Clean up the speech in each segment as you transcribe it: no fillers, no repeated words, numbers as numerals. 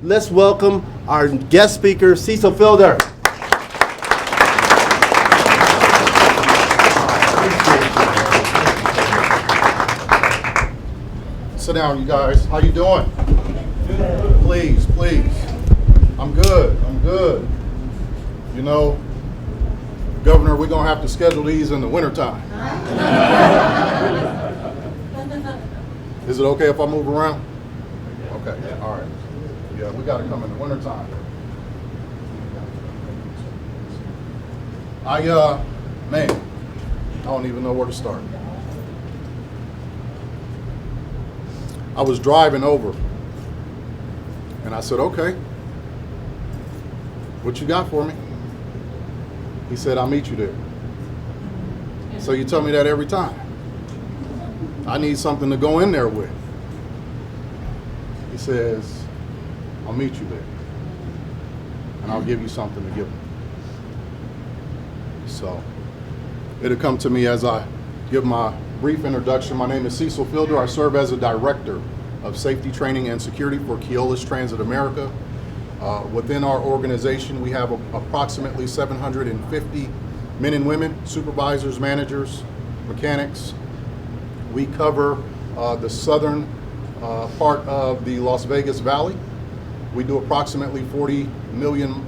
Let's welcome our guest speaker, Cecil Fielder. Sit down, you guys. How you doing? Please, please. I'm good. I'm good. You know, Governor, we're going to have to schedule these in the wintertime. Is it okay if I move around? Okay, all right. Yeah, we got to come in the wintertime. Man, I don't even know where to start. I was driving over, and I said, okay, what you got for me? He said, I'll meet you there. So you tell me that every time. I need something to go in there with. He says, I'll meet you there, and I'll give you something to give him. So it'll come to me as I give my brief introduction. My name is Cecil Fielder. I serve as a director of safety training and security for Keolis Transit America. Within our organization, we have approximately 750 men and women, supervisors, managers, mechanics. We cover the southern part of the Las Vegas Valley. We do approximately 40 million,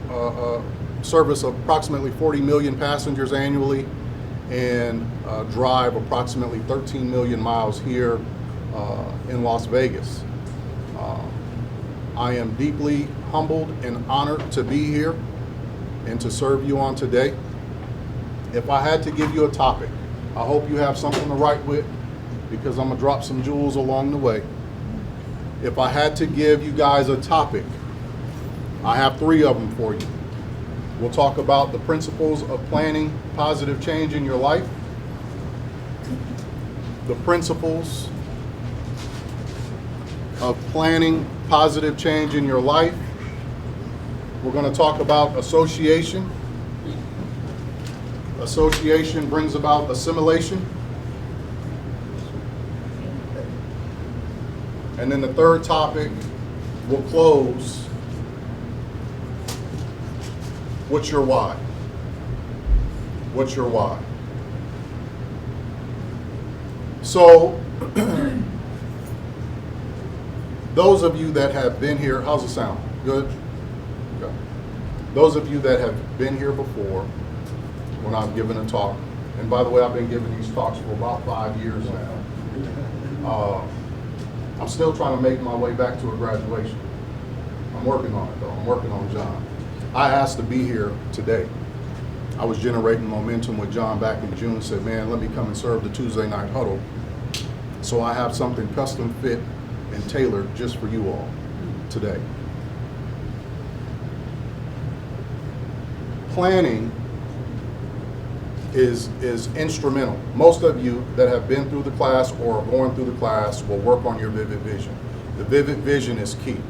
service approximately 40 million passengers annually, and drive approximately 13 million miles here in Las Vegas. I am deeply humbled and honored to be here and to serve you on today. If I had to give you a topic, I hope you have something to write with, because I'm gonna drop some jewels along the way. If I had to give you guys a topic, I have 3 of them for you. We'll talk about the principles of planning positive change in your life, the principles of planning positive change in your life. We're going to talk about association. Association brings about assimilation. And then the third topic will close. What's your why? What's your why? So, those of you that have been here, how's it sound? Good? Okay. Those of you that have been here before, when I've given a talk, and by the way, I've been giving these talks for about 5 years now. I'm still trying to make my way back to a graduation. I'm working on it though, I'm working on John. I asked to be here today. I was generating momentum with John back in June, said, man, let me come and serve the Tuesday night huddle. So I have something custom fit and tailored just for you all today. Planning is instrumental. Most of you that have been through the class or are going through the class will work on your vivid vision. The vivid vision is key.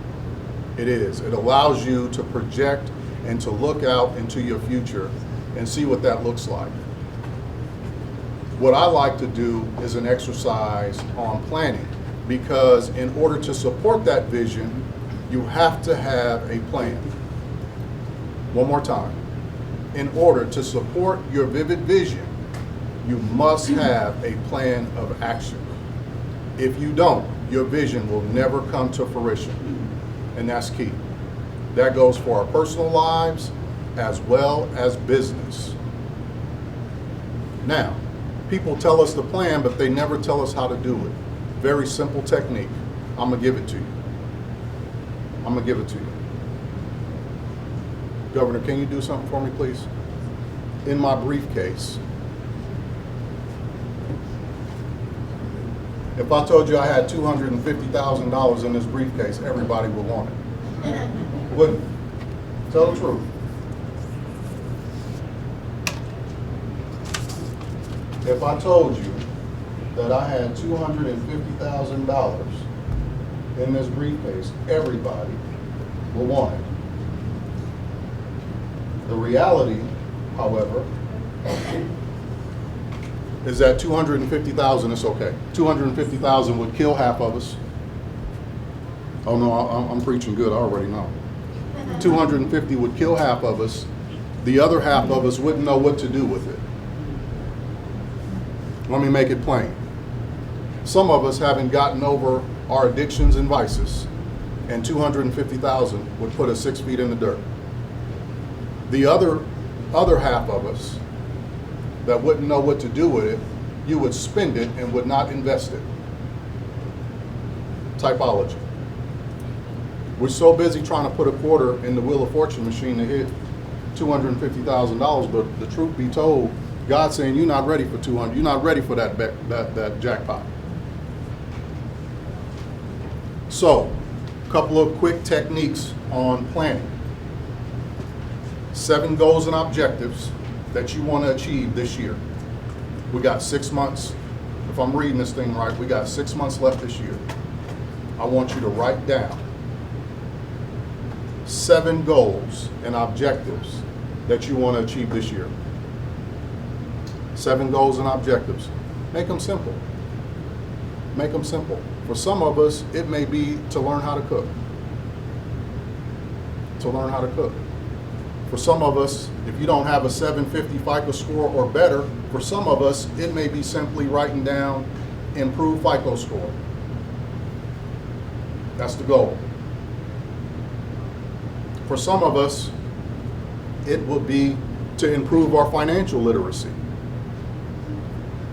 It is. It allows you to project and to look out into your future and see what that looks like. What I like to do is an exercise on planning, because in order to support that vision, you have to have a plan. One more time. In order to support your vivid vision, you must have a plan of action. If you don't, your vision will never come to fruition, and that's key. That goes for our personal lives as well as business. Now, people tell us the plan, but they never tell us how to do it. Very simple technique. I'm gonna give it to you. I'm gonna give it to you. Governor, can you do something for me, please? In my briefcase, if I told you I had $250,000 in this briefcase, everybody would want it. Wouldn't? Tell the truth. If I told you that I had $250,000 in this briefcase, everybody will want it. The reality, however, is that $250,000 is okay. $250,000 would kill half of us. Oh no, I'm preaching good, I already know. 250 would kill half of us. The other half of us wouldn't know what to do with it. Let me make it plain. Some of us haven't gotten over our addictions and vices, and 250,000 would put us 6 feet in the dirt. The other half of us that wouldn't know what to do with it, you would spend it and would not invest it. Typology. We're so busy trying to put a quarter in the Wheel of Fortune machine to hit $250,000, but the truth be told, God's saying you're not ready for 200. You're not ready for that jackpot. So, a couple of quick techniques on planning. 7 goals and objectives that you want to achieve this year. We got 6 months. If I'm reading this thing right, we got 6 months left this year. I want you to write down 7 goals and objectives that you want to achieve this year. 7 goals and objectives. Make them simple. Make them simple. For some of us, it may be to learn how to cook. To learn how to cook. For some of us, if you don't have a 750 FICO score or better, for some of us, it may be simply writing down improved FICO score. That's the goal. For some of us, it will be to improve our financial literacy.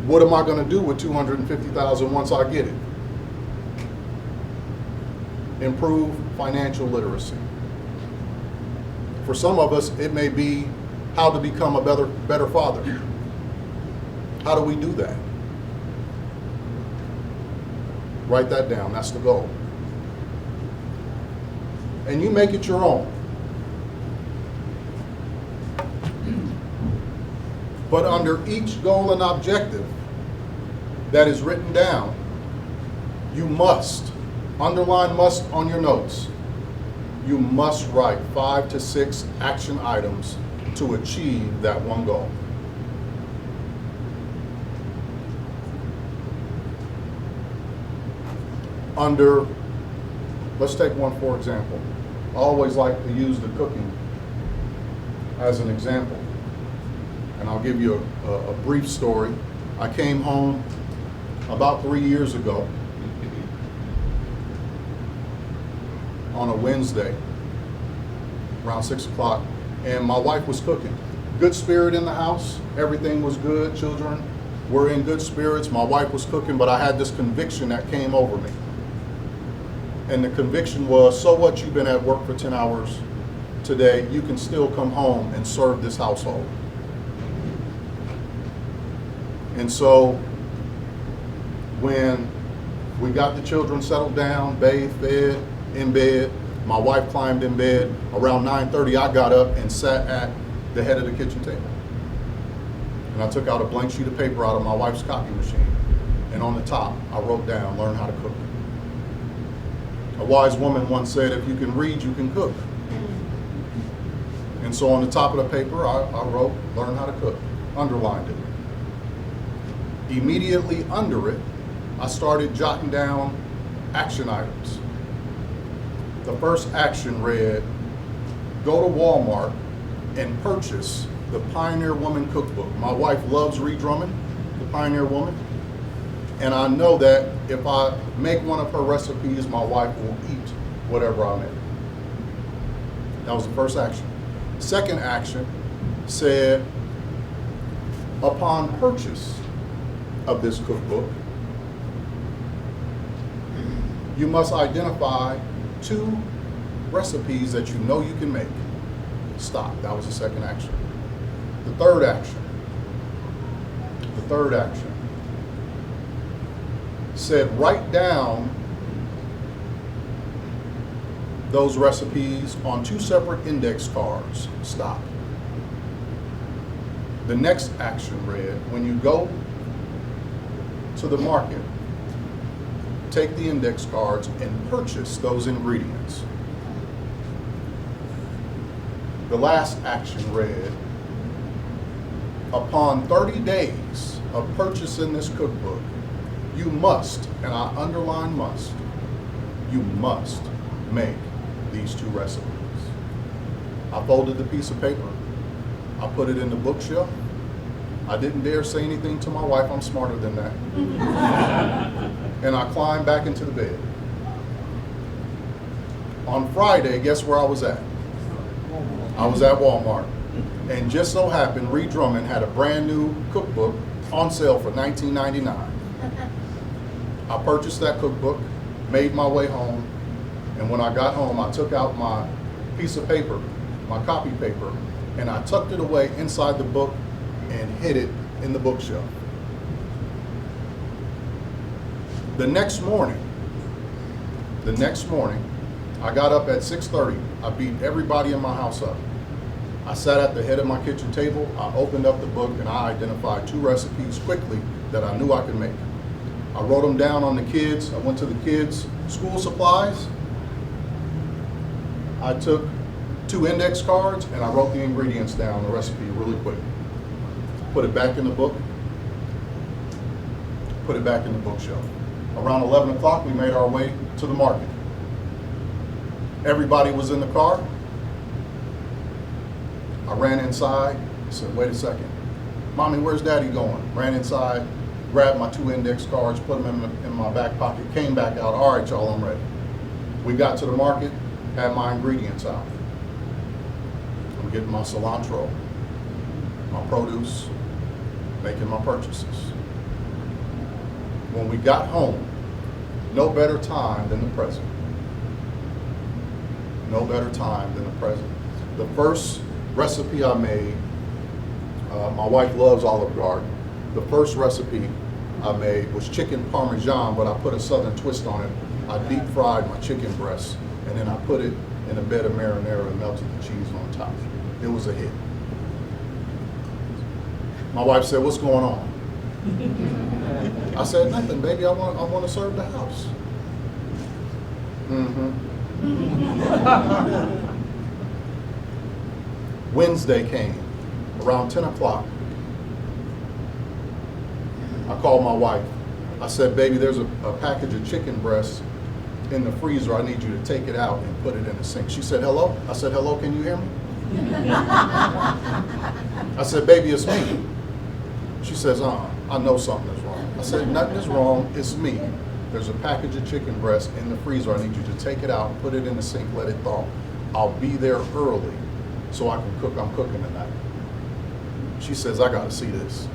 What am I going to do with 250,000 once I get it? Improve financial literacy. For some of us, it may be how to become a better father. How do we do that? Write that down. That's the goal. And you make it your own. But under each goal and objective that is written down, you must, underline must on your notes, you must write 5 to 6 action items to achieve that one goal. Under, let's take one for example. I always like to use the cooking as an example. And I'll give you a brief story. I came home about 3 years ago on a Wednesday around 6 o'clock, and my wife was cooking. Good spirit in the house, everything was good, children were in good spirits, my wife was cooking, but I had this conviction that came over me. And the conviction was, so what, you've been at work for 10 hours today, you can still come home and serve this household. And so when we got the children settled down, bathed, fed, in bed, my wife climbed in bed. Around 9:30, I got up and sat at the head of the kitchen table. And I took out a blank sheet of paper out of my wife's copy machine. And on the top, I wrote down, learn how to cook. A wise woman once said, if you can read, you can cook. And so on the top of the paper, I wrote, learn how to cook, underlined it. Immediately under it, I started jotting down action items. The first action read, go to Walmart and purchase the Pioneer Woman Cookbook. My wife loves Ree Drummond, the Pioneer Woman, and I know that if I make one of her recipes, my wife will eat whatever I make. That was the first action. Second action said, upon purchase of this cookbook, you must identify 2 recipes that you know you can make. Stop. That was the second action. The third action said, write down those recipes on 2 separate index cards. Stop. The next action read, when you go to the market, take the index cards and purchase those ingredients. The last action read, upon 30 days of purchasing this cookbook, you must, and I underline must, you must make these 2 recipes. I folded the piece of paper. I put it in the bookshelf. I didn't dare say anything to my wife. I'm smarter than that. And I climbed back into the bed. On Friday, guess where I was at? I was at Walmart. And just so happened, Reed Drummond had a brand new cookbook on sale for $19.99. I purchased that cookbook, made my way home, and when I got home, I took out my piece of paper, my copy paper, and I tucked it away inside the book and hid it in the bookshelf. The next morning, I got up at 6:30. I beat everybody in my house up. I sat at the head of my kitchen table, I opened up the book, and I identified 2 recipes quickly that I knew I could make. I wrote them down on the kids. I went to the kids' school supplies. I took 2 index cards and I wrote the ingredients down, the recipe really quick. Put it back in the book, put it back in the bookshelf. Around 11 o'clock, we made our way to the market. Everybody was in the car. I ran inside, I said, wait a second. Mommy, where's Daddy going? Ran inside, grabbed my 2 index cards, put them in my back pocket, came back out. All right, y'all, I'm ready. We got to the market, had my ingredients out. I'm getting my cilantro, my produce, making my purchases. When we got home, no better time than the present. No better time than the present. The first recipe I made, my wife loves Olive Garden. The first recipe I made was chicken parmesan, but I put a southern twist on it. I deep fried my chicken breast, and then I put it in a bed of marinara and melted the cheese on top. It was a hit. My wife said, what's going on? I said, nothing, baby, I want to serve the house. Wednesday came, around 10 o'clock. I called my wife. I said, baby, there's a package of chicken breasts in the freezer. I need you to take it out and put it in the sink. She said, hello? I said, hello, can you hear me? I said, baby, it's me. She says, I know something is wrong. I said, nothing is wrong, it's me. There's a package of chicken breast in the freezer. I need you to take it out, put it in the sink, let it thaw. I'll be there early so I can cook. I'm cooking tonight. She says, I gotta see this.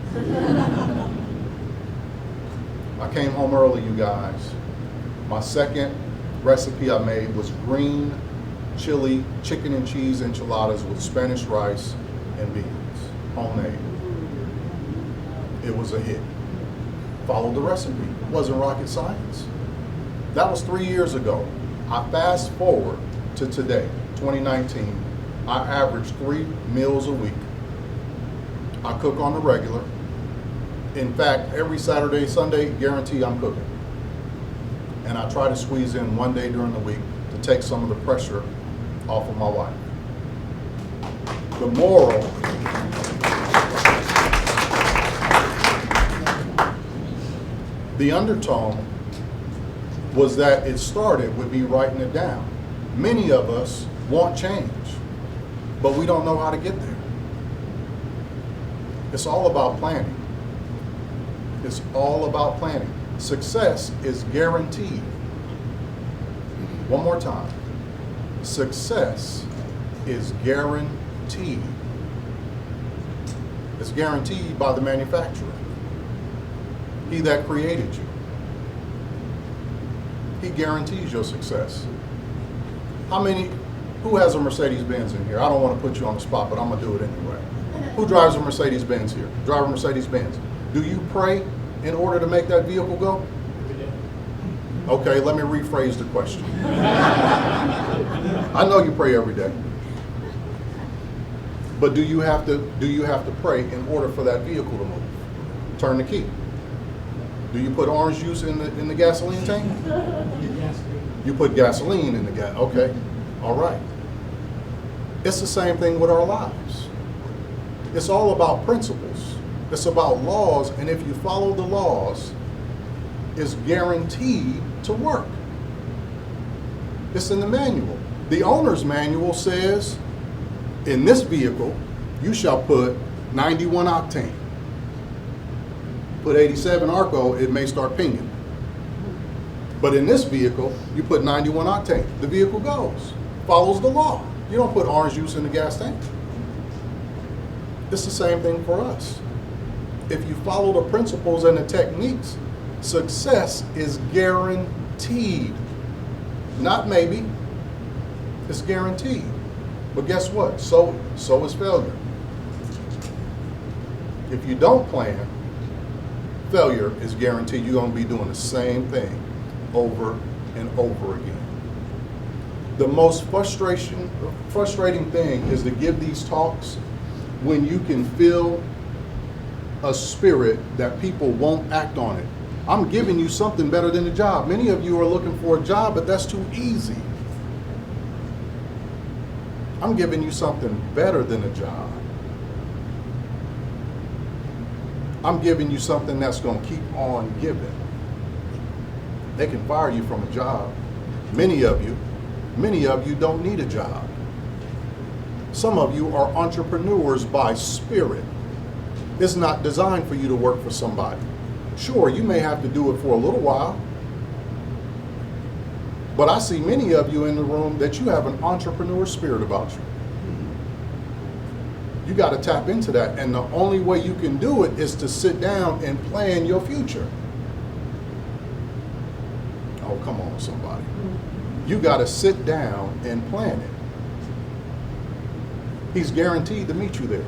I came home early, you guys. My second recipe I made was green chili chicken and cheese enchiladas with Spanish rice and beans, homemade. It was a hit. Followed the recipe. It wasn't rocket science. That was 3 years ago. I fast forward to today, 2019. I average 3 meals a week. I cook on the regular. In fact, every Saturday, Sunday, guarantee I'm cooking. And I try to squeeze in one day during the week to take some of the pressure off of my wife. The moral, the undertone was that it started with me writing it down. Many of us want change, but we don't know how to get there. It's all about planning. It's all about planning. Success is guaranteed. One more time. Success is guaranteed. It's guaranteed by the manufacturer. He that created you. He guarantees your success. Who has a Mercedes-Benz in here? I don't want to put you on the spot, but I'm going to do it anyway. Who drives a Mercedes-Benz here? Drive a Mercedes-Benz. Do you pray in order to make that vehicle go? Okay, let me rephrase the question. I know you pray every day. But do you have to pray in order for that vehicle to move? Turn the key. Do you put orange juice in the gasoline tank? You put gasoline in the gas. Okay. All right. It's the same thing with our lives. It's all about principles. It's about laws, and if you follow the laws, it's guaranteed to work. It's in the manual. The owner's manual says, in this vehicle, you shall put 91 octane. Put 87 Arco, it may start pinging. But in this vehicle, you put 91 octane. The vehicle goes, follows the law. You don't put orange juice in the gas tank. It's the same thing for us. If you follow the principles and the techniques, success is guaranteed. Not maybe, it's guaranteed. But guess what? So is failure. If you don't plan, failure is guaranteed. You're going to be doing the same thing over and over again. The most frustrating thing is to give these talks when you can feel a spirit that people won't act on it. I'm giving you something better than a job. Many of you are looking for a job, but that's too easy. I'm giving you something better than a job. I'm giving you something that's going to keep on giving. They can fire you from a job. Many of you don't need a job. Some of you are entrepreneurs by spirit. It's not designed for you to work for somebody. Sure, you may have to do it for a little while, but I see many of you in the room that you have an entrepreneur spirit about you. You got to tap into that, and the only way you can do it is to sit down and plan your future. Oh, come on, somebody. You got to sit down and plan it. He's guaranteed to meet you there.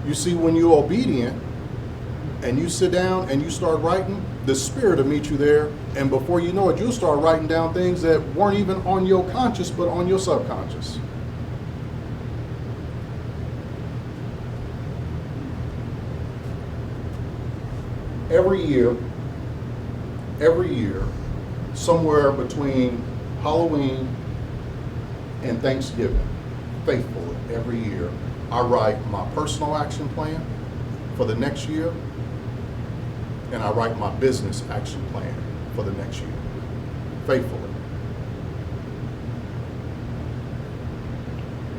You see, when you're obedient and you sit down and you start writing, the Spirit will meet you there, and before you know it, you'll start writing down things that weren't even on your conscious, but on your subconscious. Every year, somewhere between Halloween and Thanksgiving, faithfully, every year, I write my personal action plan for the next year, and I write my business action plan for the next year, faithfully.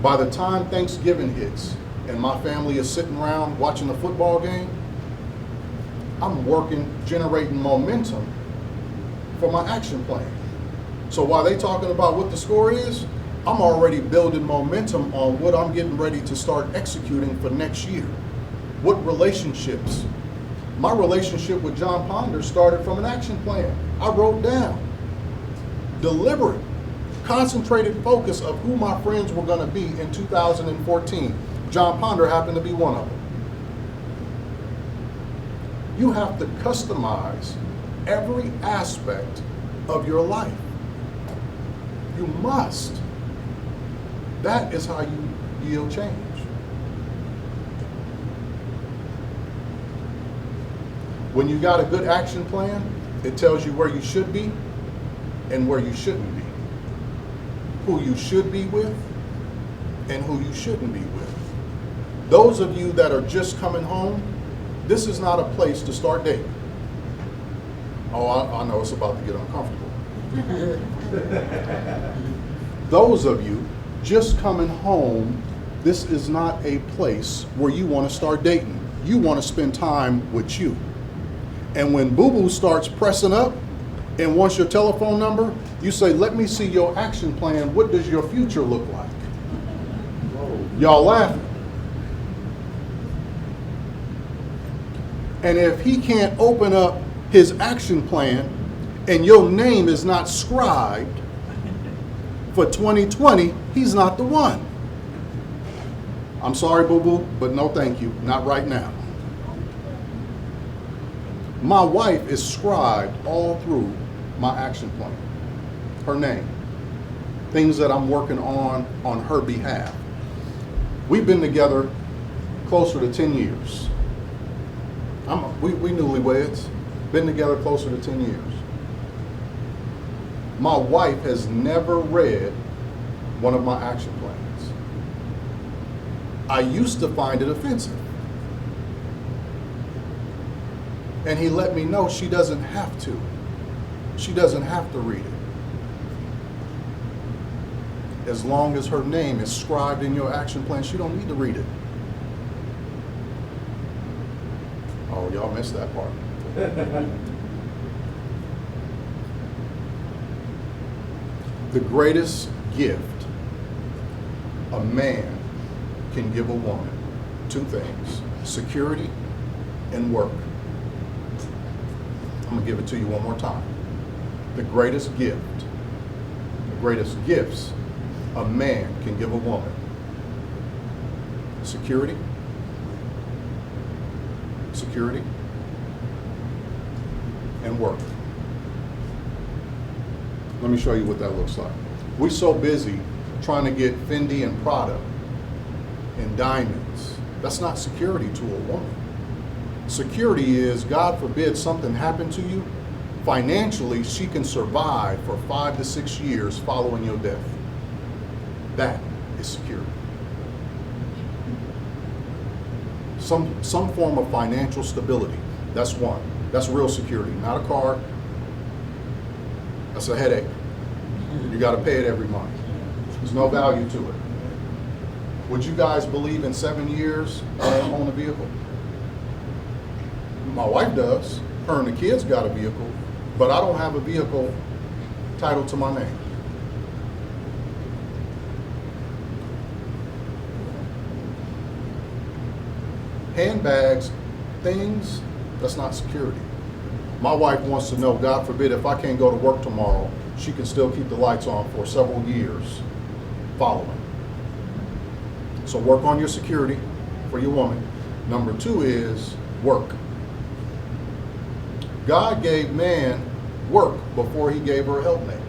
By the time Thanksgiving hits and my family is sitting around watching a football game, I'm working, generating momentum for my action plan. So while they talking about what the score is, I'm already building momentum on what I'm getting ready to start executing for next year. What relationships? My relationship with Jon Ponder started from an action plan. I wrote down deliberate, concentrated focus of who my friends were going to be in 2014. Jon Ponder happened to be one of them. You have to customize every aspect of your life. You must. That is how you yield change. When you got a good action plan, it tells you where you should be and where you shouldn't be. Who you should be with and who you shouldn't be with. Those of you that are just coming home, this is not a place to start dating. Oh, I know it's about to get uncomfortable. Those of you just coming home, this is not a place where you want to start dating. You want to spend time with you. And when boo-boo starts pressing up and wants your telephone number, you say, let me see your action plan. What does your future look like? Y'all laughing. And if he can't open up his action plan and your name is not scribed for 2020, he's not the one. I'm sorry, boo-boo, but no thank you, not right now. My wife is scribed all through my action plan. Her name. Things that I'm working on her behalf. We've been together closer to 10 years. We newlyweds, been together closer to 10 years. My wife has never read one of my action plans. I used to find it offensive. And he let me know she doesn't have to. She doesn't have to read it. As long as her name is scribed in your action plan, she don't need to read it. Oh, y'all missed that part. The greatest gift a man can give a woman, two things: security and work. I'm gonna give it to you one more time. The greatest gift, the greatest gifts a man can give a woman: security, and work. Let me show you what that looks like. We're so busy trying to get Fendi and Prada and diamonds. That's not security to a woman. Security is, God forbid something happened to you, financially she can survive for 5 to 6 years following your death. That is security. Some form of financial stability. That's one. That's real security, not a car. That's a headache. You got to pay it every month. There's no value to it. Would you guys believe in 7 years I own a vehicle? My wife does. Her and the kids got a vehicle, but I don't have a vehicle titled to my name. Handbags, things, that's not security. My wife wants to know, God forbid, if I can't go to work tomorrow, she can still keep the lights on for several years following. So work on your security for your woman. Number 2 is work. God gave man work before he gave her a helpmate.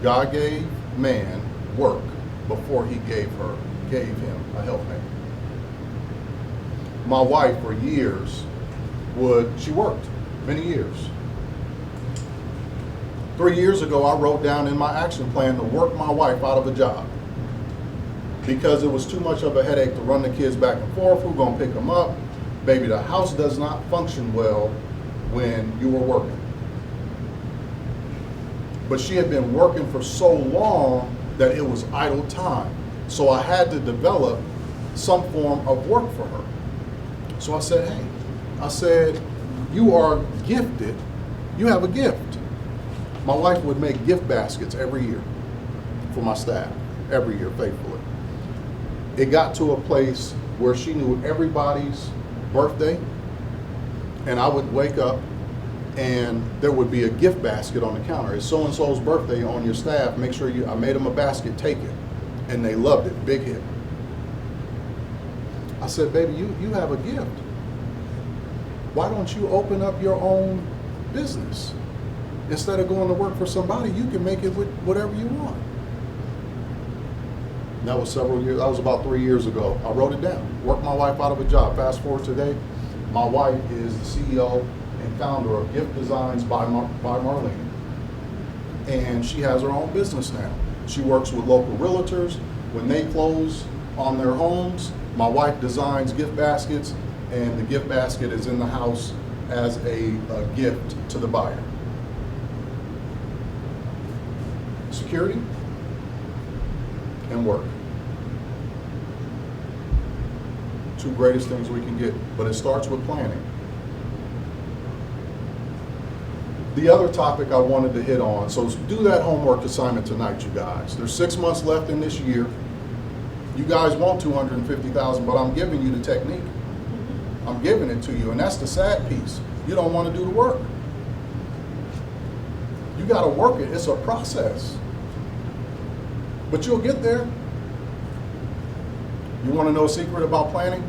God gave man work before he gave him a helpmate. My wife for years she worked many years. 3 years ago, I wrote down in my action plan to work my wife out of a job because it was too much of a headache to run the kids back and forth. Who's gonna pick them up? Baby, the house does not function well when you were working. But she had been working for so long that it was idle time. So I had to develop some form of work for her. So I said, you are gifted, you have a gift. My wife would make gift baskets every year for my staff, every year faithfully. It got to a place where she knew everybody's birthday, and I would wake up and there would be a gift basket on the counter. It's so-and-so's birthday on your staff, make sure I made them a basket, take it. And they loved it, big hit. I said, baby, you have a gift. Why don't you open up your own business? Instead of going to work for somebody, you can make it with whatever you want. That was several years, that was about 3 years ago. I wrote it down, worked my wife out of a job. Fast forward today, my wife is the CEO and founder of Gift Designs by Marlene. And she has her own business now. She works with local realtors. When they close on their homes, my wife designs gift baskets, and the gift basket is in the house as a gift to the buyer. Security and work. 2 greatest things we can get, but it starts with planning. The other topic I wanted to hit on, so do that homework assignment tonight, you guys. There's 6 months left in this year. You guys want $250,000, but I'm giving you the technique. I'm giving it to you, and that's the sad piece. You don't want to do the work. You got to work it. It's a process. But you'll get there. You want to know a secret about planning?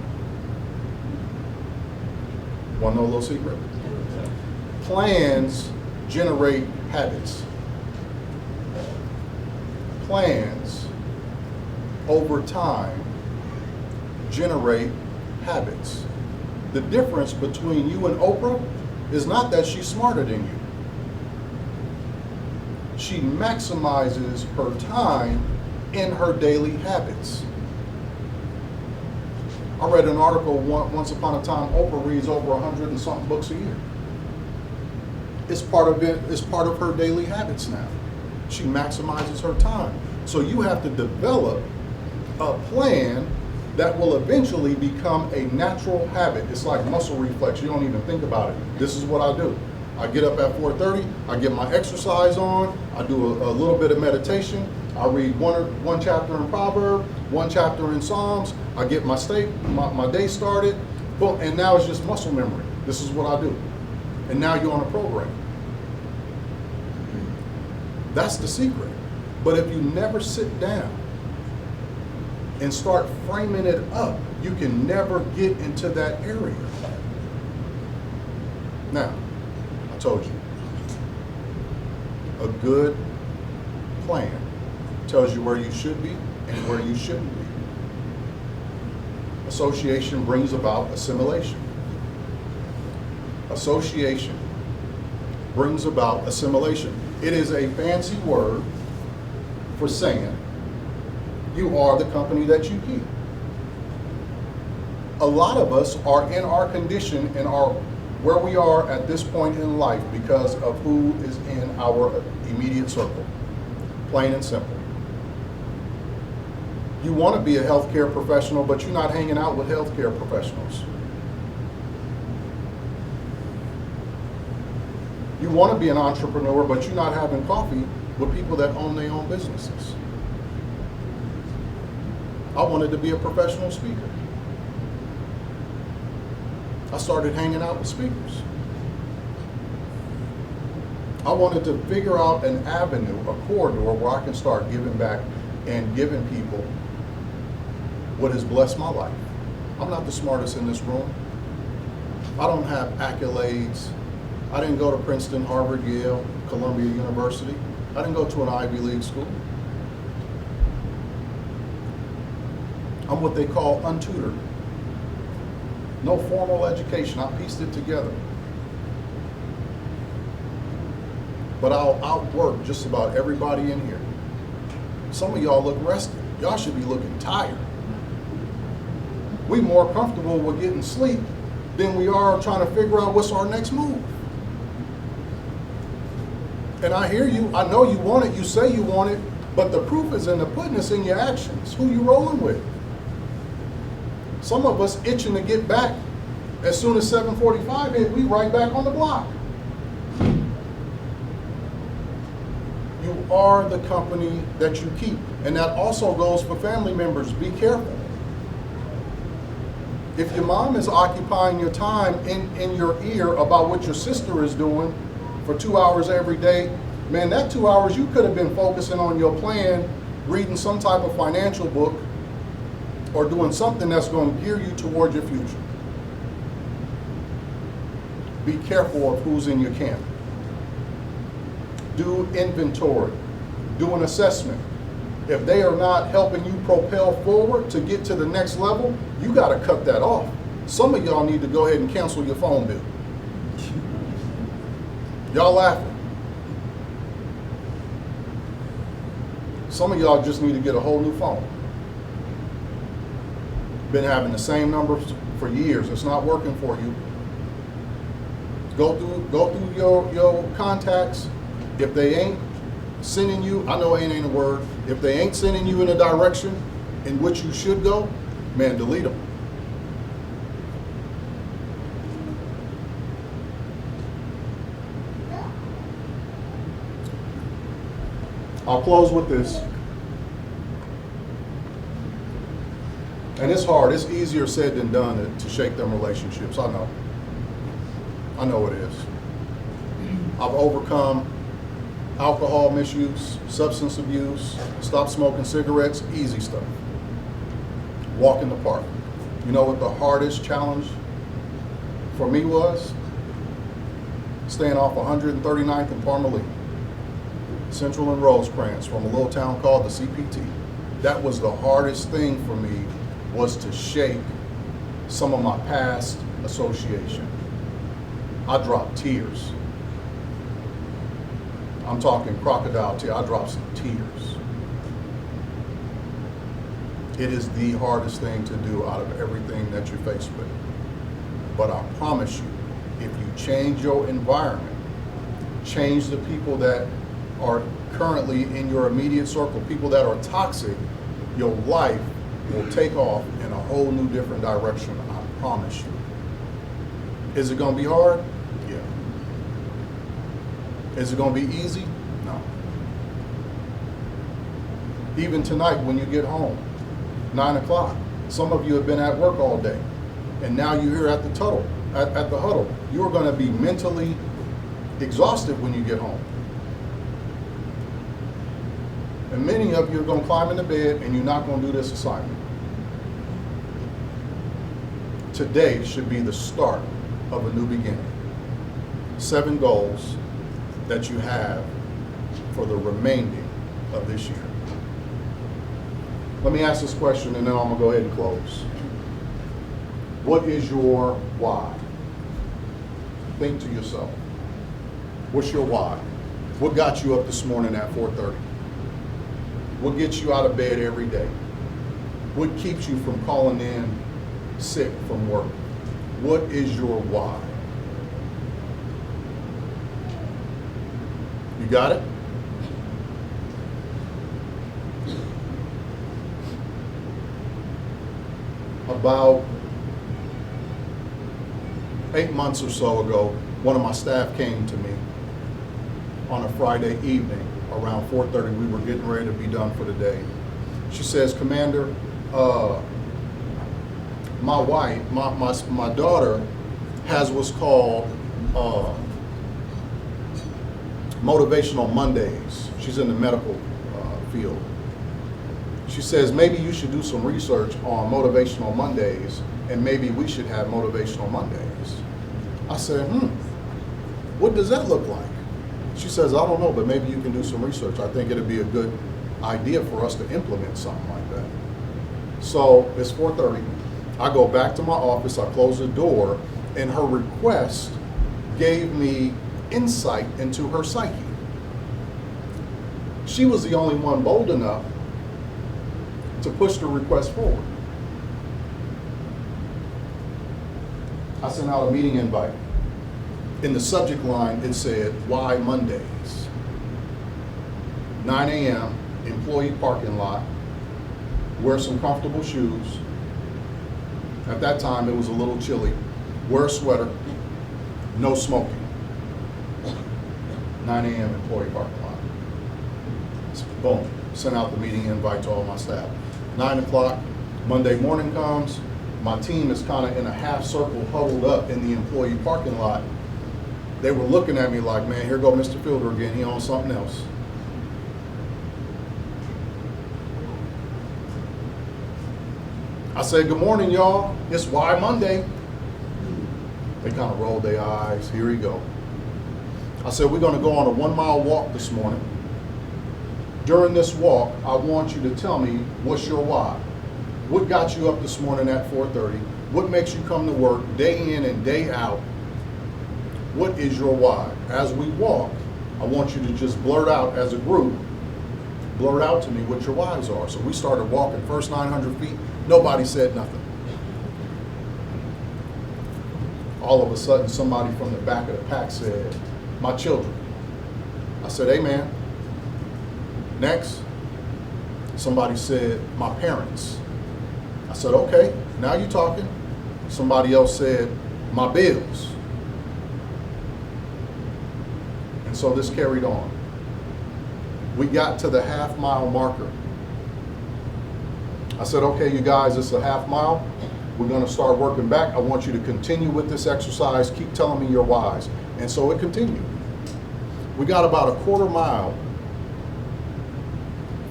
Want to know a little secret? Plans generate habits. Plans over time generate habits. The difference between you and Oprah is not that she's smarter than you. She maximizes her time in her daily habits. I read an article once upon a time, Oprah reads over 100 and something books a year. It's part of it. It's part of her daily habits now. She maximizes her time. So you have to develop a plan that will eventually become a natural habit. It's like muscle reflex. You don't even think about it. This is what I do. I get up at 4:30. I get my exercise on. I do a little bit of meditation. I read one chapter in Proverbs, one chapter in Psalms. I get my day started. Boom, and now it's just muscle memory. This is what I do. And now you're on a program. That's the secret. But if you never sit down and start framing it up, you can never get into that area. Now, I told you, a good plan tells you where you should be and where you shouldn't be. Association brings about assimilation. Association brings about assimilation. It is a fancy word for saying you are the company that you keep. A lot of us are in our condition and are where we are at this point in life because of who is in our immediate circle. Plain and simple. You want to be a healthcare professional, but you're not hanging out with healthcare professionals. You want to be an entrepreneur, but you're not having coffee with people that own their own businesses. I wanted to be a professional speaker. I started hanging out with speakers. I wanted to figure out an avenue, a corridor where I can start giving back and giving people what has blessed my life. I'm not the smartest in this room. I don't have accolades. I didn't go to Princeton, Harvard, Yale, Columbia University. I didn't go to an Ivy League school. I'm what they call untutored. No formal education. I pieced it together. But I'll outwork just about everybody in here. Some of y'all look rested. Y'all should be looking tired. We more comfortable with getting sleep than we are trying to figure out what's our next move. And I hear you, I know you want it, you say you want it, but the proof is in the pudding, it's in your actions. Who you rolling with? Some of us itching to get back. As soon as 7:45 hit, we right back on the block. You are the company that you keep. And that also goes for family members. Be careful. If your mom is occupying your time in your ear about what your sister is doing for 2 hours every day, man, that 2 hours you could have been focusing on your plan, reading some type of financial book, or doing something that's going to gear you toward your future. Be careful of who's in your camp. Do inventory. Do an assessment. If they are not helping you propel forward to get to the next level, you got to cut that off. Some of y'all need to go ahead and cancel your phone bill. Y'all laughing. Some of y'all just need to get a whole new phone. Been having the same numbers for years. It's not working for you. Go through your contacts. If they ain't sending you, I know ain't a word. If they ain't sending you in a direction in which you should go, man, delete them. I'll close with this. And it's hard. It's easier said than done to shake them relationships. I know. I know it is. I've overcome alcohol misuse, substance abuse, stop smoking cigarettes, easy stuff. Walk in the park. You know what the hardest challenge for me was? Staying off 139th and Parmalee, Central and Rosecrans, from a little town called the CPT. That was the hardest thing for me, was to shake some of my past association. I dropped tears. I'm talking crocodile tears. I dropped some tears. It is the hardest thing to do out of everything that you're faced with. But I promise you, if you change your environment change the people that are currently in your immediate circle, people that are toxic, your life will take off in a whole new different direction, I promise you. Is it gonna be hard? Yeah. Is it gonna be easy? No. Even tonight when you get home, 9 o'clock, some of you have been at work all day, and now you're here at the huddle. At the huddle, you're gonna be mentally exhausted when you get home. And many of you are going to climb into bed and you're not going to do this assignment. Today should be the start of a new beginning. 7 goals that you have for the remaining of this year. Let me ask this question and then I'm going to go ahead and close. What is your why? Think to yourself. What's your why? What got you up this morning at 4:30? What gets you out of bed every day? What keeps you from calling in sick from work? What is your why? You got it? About 8 months or so ago, one of my staff came to me on a Friday evening around 4:30. We were getting ready to be done for the day. She says, Commander, my wife, my daughter has what's called Motivational Mondays. She's in the medical field. She says, maybe you should do some research on Motivational Mondays and maybe we should have Motivational Mondays. I said, what does that look like? She says, I don't know, but maybe you can do some research. I think it'd be a good idea for us to implement something like that. So it's 4:30. I go back to my office, I close the door, and her request gave me insight into her psyche. She was the only one bold enough to push the request forward. I sent out a meeting invite. In the subject line, it said, why Mondays? 9 a.m., employee parking lot, wear some comfortable shoes. At that time, it was a little chilly. Wear a sweater, no smoking. 9 a.m., employee parking lot. Boom, sent out the meeting invite to all my staff. 9 o'clock, Monday morning comes, my team is kind of in a half circle huddled up in the employee parking lot. They were looking at me like, man, here go Mr. Fielder again, he on something else. I said, good morning, y'all. It's Why Monday. They kind of rolled their eyes, here we go. I said, we're gonna go on a 1-mile walk this morning. During this walk, I want you to tell me what's your why. What got you up this morning at 4:30? What makes you come to work day in and day out? What is your why? As we walk, I want you to just blurt out as a group, blurt out to me what your whys are. So we started walking, first 900 feet, nobody said nothing. All of a sudden, somebody from the back of the pack said, my children. I said, amen. Next, somebody said, my parents. I said, okay, now you're talking. Somebody else said, my bills. And so this carried on. We got to the half-mile marker. I said, okay, you guys, it's a half mile. We're gonna start working back. I want you to continue with this exercise. Keep telling me your whys. And so it continued. We got about a 1/4 mile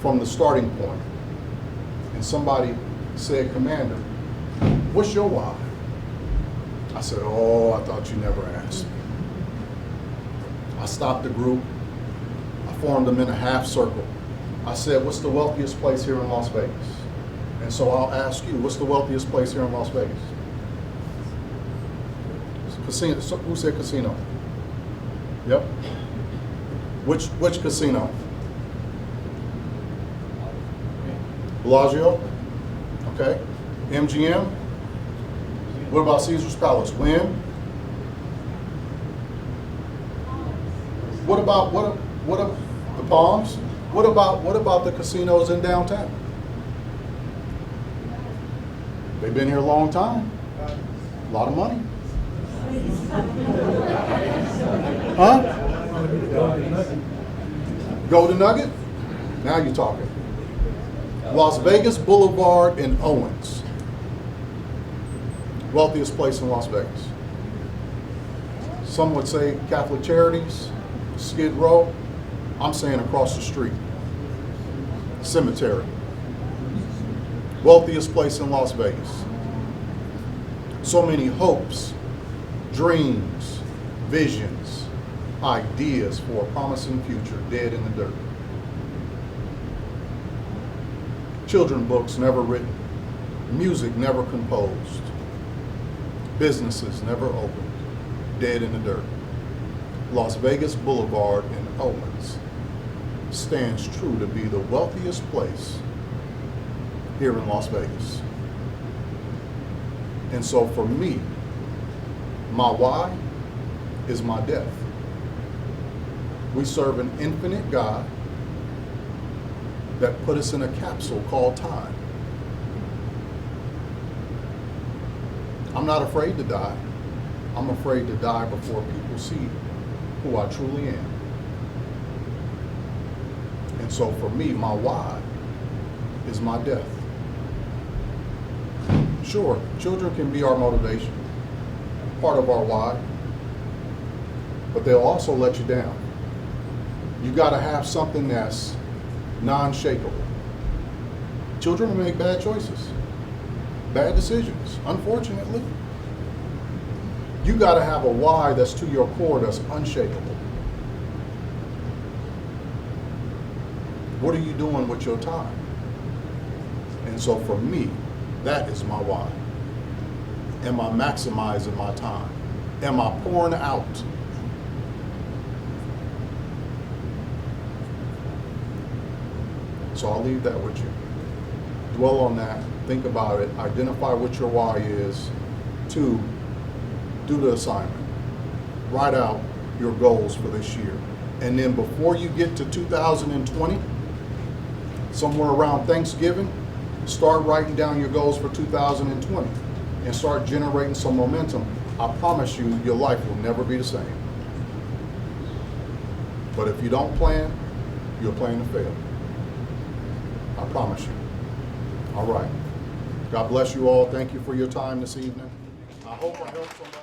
from the starting point. And somebody said, Commander, what's your why? I said, oh, I thought you never asked. I stopped the group. I formed them in a half circle. I said, what's the wealthiest place here in Las Vegas? And so I'll ask you, what's the wealthiest place here in Las Vegas? Casino. Who said casino? Yep. Which casino? Bellagio? Okay. MGM? What about Caesar's Palace? Wynn? What about the Palms? What about the casinos in downtown? They've been here a long time. A lot of money. Huh? Golden Nugget? Now you're talking. Las Vegas Boulevard in Owens. Wealthiest place in Las Vegas. Some would say Catholic Charities, Skid Row. I'm saying across the street. Cemetery. Wealthiest place in Las Vegas. So many hopes, dreams, visions, ideas for a promising future dead in the dirt. Children books never written, music never composed, businesses never opened, dead in the dirt. Las Vegas Boulevard in Owens stands true to be the wealthiest place here in Las Vegas. And so for me, my why is my death. We serve an infinite God that put us in a capsule called time. I'm not afraid to die. I'm afraid to die before people see who I truly am. And so for me, my why is my death. Sure, children can be our motivation, part of our why, but they'll also let you down. You gotta have something that's non-shakable. Children will make bad choices, bad decisions, unfortunately. You gotta have a why that's to your core, that's unshakable. What are you doing with your time? And so for me, that is my why. Am I maximizing my time? Am I pouring out? So I'll leave that with you. Dwell on that, think about it, identify what your why is. 2, do the assignment. Write out your goals for this year. And then before you get to 2020, somewhere around Thanksgiving, start writing down your goals for 2020 and start generating some momentum. I promise you, your life will never be the same. But if you don't plan, you're playing to fail. I promise you. All right. God bless you all. Thank you for your time this evening. I hope I helped somebody.